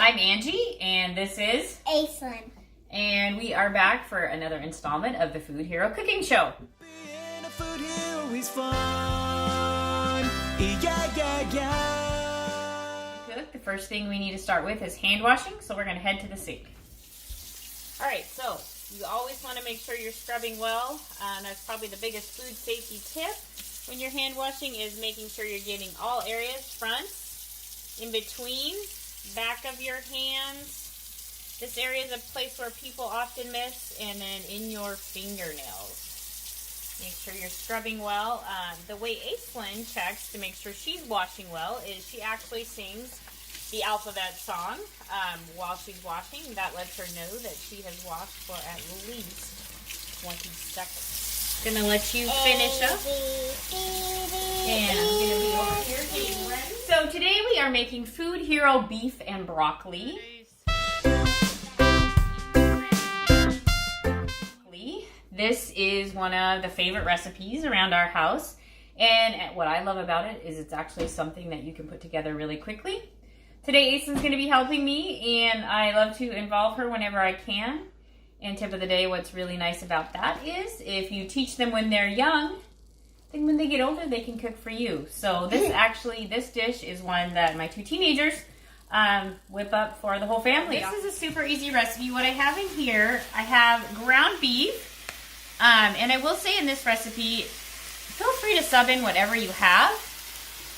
I'm Angie, and this is Aislinn. And we are back for another installment of the Food Hero Cooking Show. Being a food hero is fun. Yeah. The first thing we need to start with is hand washing, so we're going to head to the sink. All right, so you always want to make sure you're scrubbing well. That's probably the biggest food safety tip when you're hand washing, is making sure you're getting all areas, fronts, in between, back of your hands. This area is a place where people often miss, and then in your fingernails. Make sure you're scrubbing well. The way Aislinn checks to make sure she's washing well is she actually sings the alphabet song while she's washing. That lets her know that she has washed for at least 20 seconds. Gonna let you finish up. And I'm gonna be over here getting ready. So today we are making Food Hero beef and broccoli. This is one of the favorite recipes around our house. And what I love about it is it's actually something that you can put together really quickly. Today Aislinn's gonna be helping me, and I love to involve her whenever I can. And tip of the day, what's really nice about that is if you teach them when they're young, then when they get older, they can cook for you. So this dish is one that my two teenagers whip up for the whole family. This is a super easy recipe. What I have in here, I have ground beef. And I will say in this recipe, feel free to sub in whatever you have.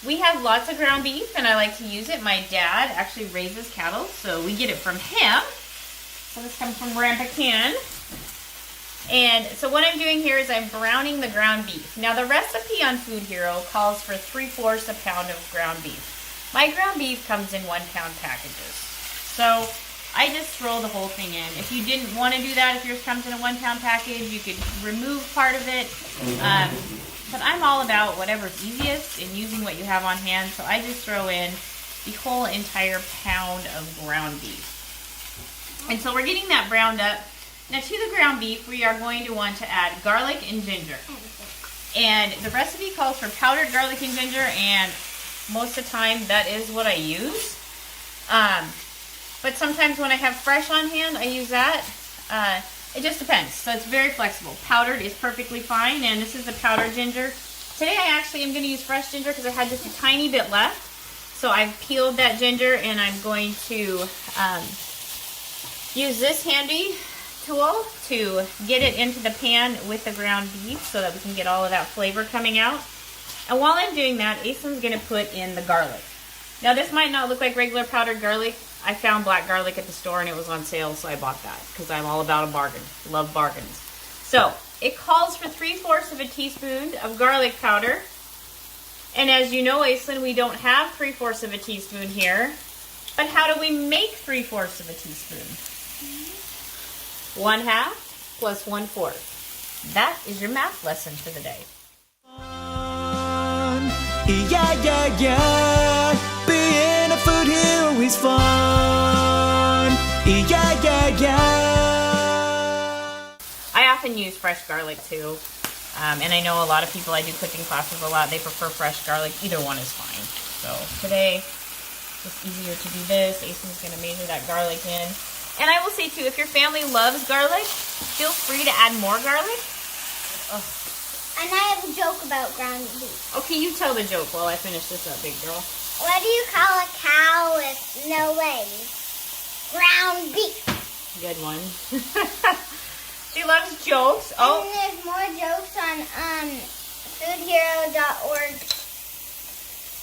We have lots of ground beef, and I like to use it. My dad actually raises cattle, so we get it from him. So this comes from Grandpa Ken. And so what I'm doing here is I'm browning the ground beef. Now the recipe on Food Hero calls for 3/4 pound of ground beef. My ground beef comes in 1 pound packages. So I just throw the whole thing in. If you didn't want to do that, if yours comes in a 1 pound package, you could remove part of it. But I'm all about whatever's easiest and using what you have on hand. So I just throw in the whole entire pound of ground beef. And so we're getting that browned up. Now to the ground beef, we are going to want to add garlic and ginger. And the recipe calls for powdered garlic and ginger, and most of the time that is what I use. But sometimes when I have fresh on hand, I use that. It just depends. So it's very flexible. Powdered is perfectly fine, and this is the powdered ginger. Today I actually am going to use fresh ginger because I had just a tiny bit left. So I've peeled that ginger, and I'm going to use this handy tool to get it into the pan with the ground beef so that we can get all of that flavor coming out. And while I'm doing that, Aislinn's going to put in the garlic. Now this might not look like regular powdered garlic. I found black garlic at the store and it was on sale, so I bought that because I'm all about a bargain. Love bargains. So it calls for 3/4 teaspoon of garlic powder. And as you know, Aislinn, we don't have 3/4 teaspoon here. But how do we make 3/4 teaspoon? 1/2 plus 1/4. That is your math lesson for the day. Yeah. Being a food hero is fun. Yeah. I often use fresh garlic too. And I know a lot of people, I do cooking classes a lot, they prefer fresh garlic. Either one is fine. So today, it's easier to do this. Aislinn's going to measure that garlic in. And I will say too, if your family loves garlic, feel free to add more garlic. Oh. And I have a joke about ground beef. Okay, you tell the joke while I finish this up, big girl. What do you call a cow with no legs? Ground beef. Good one. She loves jokes. Oh. And there's more jokes on foodhero.org.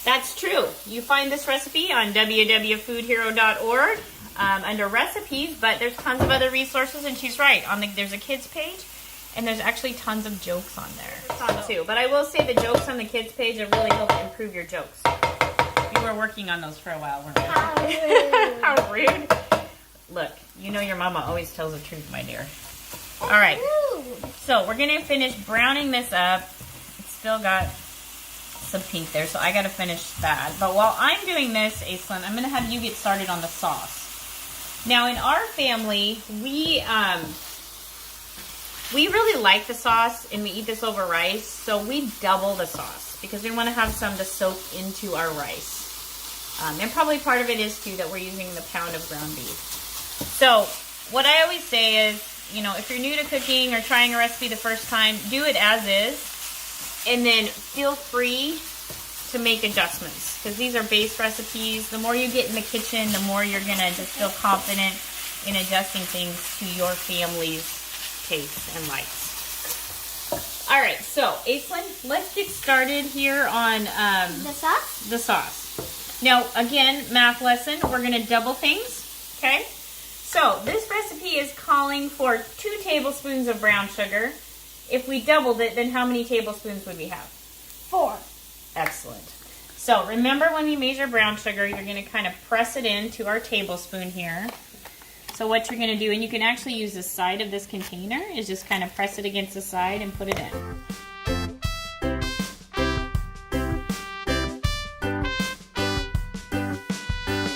That's true. You find this recipe on www.foodhero.org under recipes, but there's tons of other resources, and she's right. There's a kids page, and there's actually tons of jokes on there too. But I will say the jokes on the kids page have really helped improve your jokes. We were working on those for a while, weren't we? How rude. How rude. Look, you know your mama always tells the truth, my dear. All right, so we're going to finish browning this up. It's still got some pink there, so I got to finish that. But while I'm doing this, Aislinn, I'm going to have you get started on the sauce. Now, in our family, we really like the sauce, and we eat this over rice, so we double the sauce because we want to have some to soak into our rice. And probably part of it is too that we're using the pound of ground beef. So what I always say is, you know, if you're new to cooking or trying a recipe the first time, do it as is, and then feel free to make adjustments, because these are base recipes. The more you get in the kitchen, the more you're gonna just feel confident in adjusting things to your family's tastes and likes. All right, so Aislinn, let's get started here on The sauce? the sauce. Now, again, math lesson, we're gonna double things, okay? So this recipe is calling for 2 tablespoons of brown sugar. If we doubled it, then how many tablespoons would we have? 4. Excellent. So remember, when we measure brown sugar, you're going to kind of press it into our tablespoon here. So what you're going to do, and you can actually use the side of this container, is just kind of press it against the side and put it in.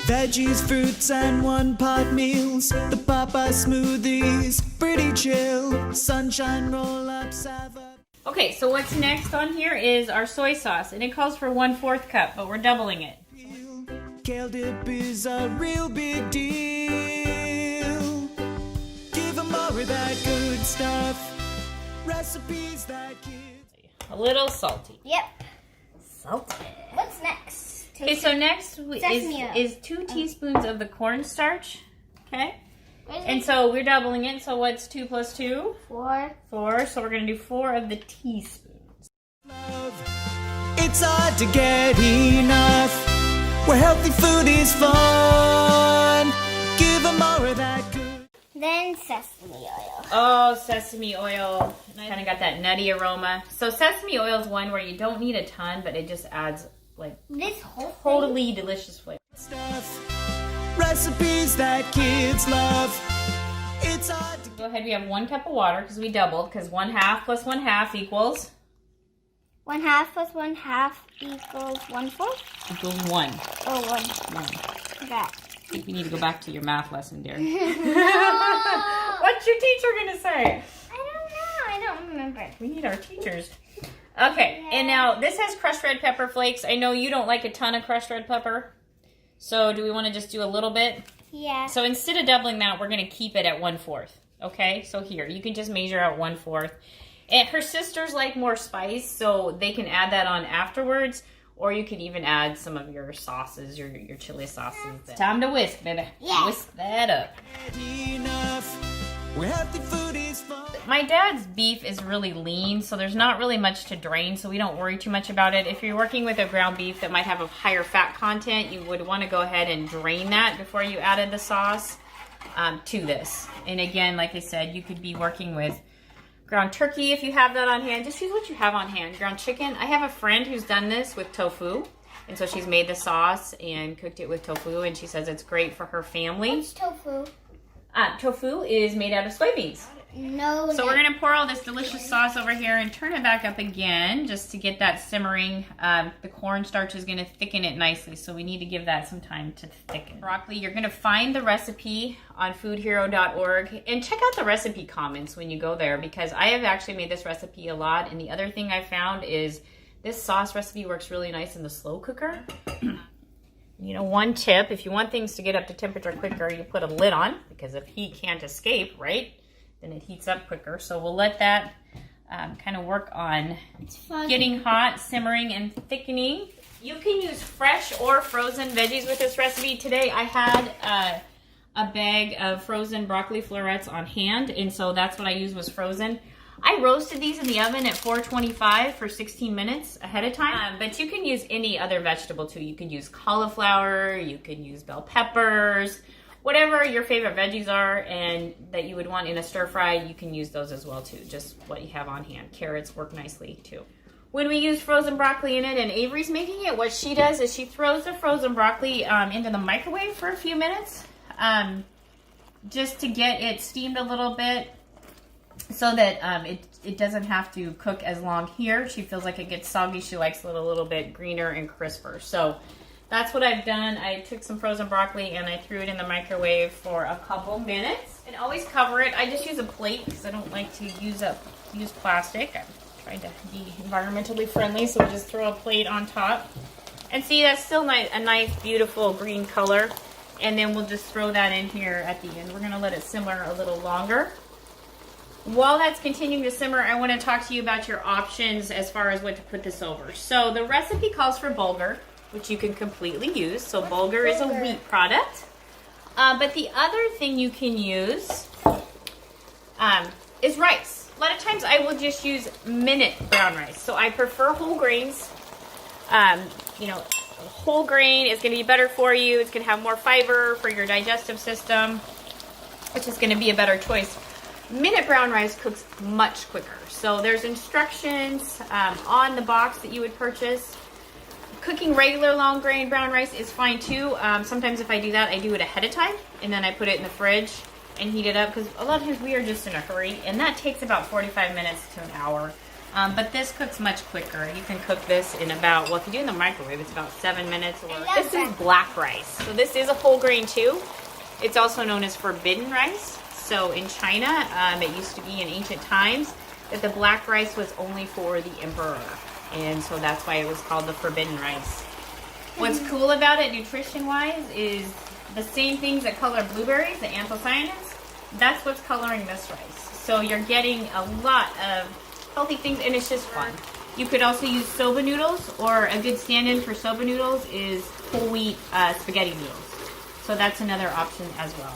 Veggies, fruits, and one-pot meals. The Papa smoothies, pretty chill. Sunshine roll-ups have a... Okay, so what's next on here is our soy sauce, and it calls for 1/4 cup, but we're doubling it. Kale dip is a real big deal. Give 'em more of that good stuff. Recipes that kids... A little salty. Yep. Salty. What's next? Okay, so next Sesame oil. is 2 teaspoons of the cornstarch. Okay? Where's And so we're doubling it, so what's 2 plus 2? 4. 4, so we're going to do 4 of the teaspoons. Love. It's hard to get enough. Where healthy food is fun. Give 'em more of that good. Then sesame oil. Oh, sesame oil. Kind of got that nutty aroma. So sesame oil is one where you don't need a ton, but it just adds like This whole thing. totally delicious flavor. Stuff. Recipes that kids love. It's hard to... Go ahead, we have 1 cup of water because we doubled, because 1/2 plus 1/2 equals 1/2 plus 1/2 equals 1/4? equals 1. Oh, 1. 1. That. I think you need to go back to your math lesson, dear. No! What's your teacher gonna say? I don't know. I don't remember. We need our teachers. Okay, and now this has crushed red pepper flakes. I know you don't like a ton of crushed red pepper, so do we want to just do a little bit? Yeah. So instead of doubling that, we're going to keep it at 1/4. Okay, so here, you can just measure out 1/4. And her sisters like more spice, so they can add that on afterwards, or you could even add some of your sauces, your chili sauces. Time to whisk, baby. Yeah. Whisk that up. Enough. Where healthy food is fun. My dad's beef is really lean, so there's not really much to drain, so we don't worry too much about it. If you're working with a ground beef that might have a higher fat content, you would want to go ahead and drain that before you added the sauce to this. And again, like I said, you could be working with ground turkey if you have that on hand. Just use what you have on hand. Ground chicken. I have a friend who's done this with tofu, and so she's made the sauce and cooked it with tofu, and she says it's great for her family. What's tofu? Tofu is made out of soybeans. No. So we're going to pour all this delicious sauce over here and turn it back up again just to get that simmering. The cornstarch is going to thicken it nicely, so we need to give that some time to thicken. Broccoli, you're going to find the recipe on foodhero.org and check out the recipe comments when you go there, because I have actually made this recipe a lot, and the other thing I found is this sauce recipe works really nice in the slow cooker. You know, one tip, if you want things to get up to temperature quicker, you put a lid on, because if heat can't escape, right, then it heats up quicker. So we'll let that kind of work on getting hot, simmering, and thickening. You can use fresh or frozen veggies with this recipe. Today I had a bag of frozen broccoli florets on hand, and so that's what I used, was frozen. I roasted these in the oven at 425 for 16 minutes ahead of time, but you can use any other vegetable too. You could use cauliflower, you could use bell peppers, whatever your favorite veggies are and that you would want in a stir fry, you can use those as well too, just what you have on hand. Carrots work nicely too. When we use frozen broccoli in it and Avery's making it, what she does is she throws the frozen broccoli into the microwave for a few minutes just to get it steamed a little bit, so that it doesn't have to cook as long here. She feels like it gets soggy. She likes it a little bit greener and crisper. So that's what I've done. I took some frozen broccoli and I threw it in the microwave for a couple minutes. And always cover it. I just use a plate because I don't like to use plastic. I'm trying to be environmentally friendly, so I just throw a plate on top. And see, that's still a nice, beautiful green color. And then we'll just throw that in here at the end. We're gonna let it simmer a little longer. While that's continuing to simmer, I wanna talk to you about your options as far as what to put this over. So the recipe calls for bulgur, which you can completely use. So bulgur is a wheat product. But the other thing you can use is rice. A lot of times I will just use minute brown rice. So I prefer whole grains. You know, whole grain is going to be better for you. It's going to have more fiber for your digestive system, which is going to be a better choice. Minute brown rice cooks much quicker. So there's instructions on the box that you would purchase. Cooking regular long grain brown rice is fine too. Sometimes if I do that, I do it ahead of time and then I put it in the fridge and heat it up because a lot of times we are just in a hurry and that takes about 45 minutes to an hour. But this cooks much quicker. You can cook this in about, well, if you do it in the microwave, it's about 7 minutes. Or this is black rice. So this is a whole grain too. It's also known as forbidden rice. So in China, it used to be in ancient times that the black rice was only for the emperor. And so that's why it was called the forbidden rice. What's cool about it nutrition-wise is the same things that color blueberries, the anthocyanins, that's what's coloring this rice. So you're getting a lot of healthy things, and it's just fun. You could also use soba noodles, or a good stand-in for soba noodles is whole wheat spaghetti noodles. So that's another option as well.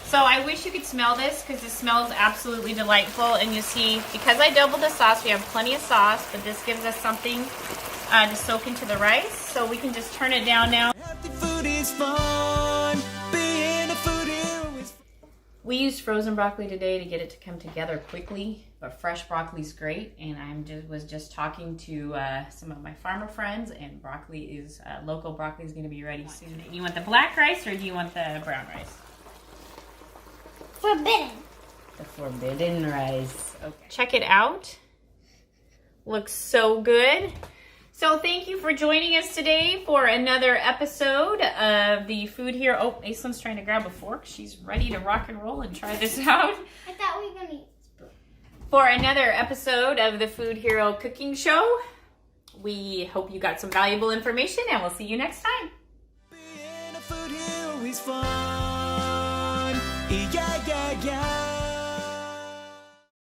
So I wish you could smell this because it smells absolutely delightful. And you see, because I doubled the sauce, we have plenty of sauce, but this gives us something to soak into the rice. So we can just turn it down now. Healthy food is fun. Being a food hero is fun. We used frozen broccoli today to get it to come together quickly, but fresh broccoli is great. And I was just talking to some of my farmer friends, and local broccoli is going to be ready soon. You want the black rice or do you want the brown rice? Forbidden. The forbidden rice. Okay. Check it out. Looks so good. So thank you for joining us today for another episode of the Food Hero. Oh, Aislin's trying to grab a fork. She's ready to rock and roll and try this out. I thought we were going to eat spoon. For another episode of the Food Hero Cooking Show. We hope you got some valuable information, and we'll see you next time. Being a food hero is fun. Yeah, yeah, yeah.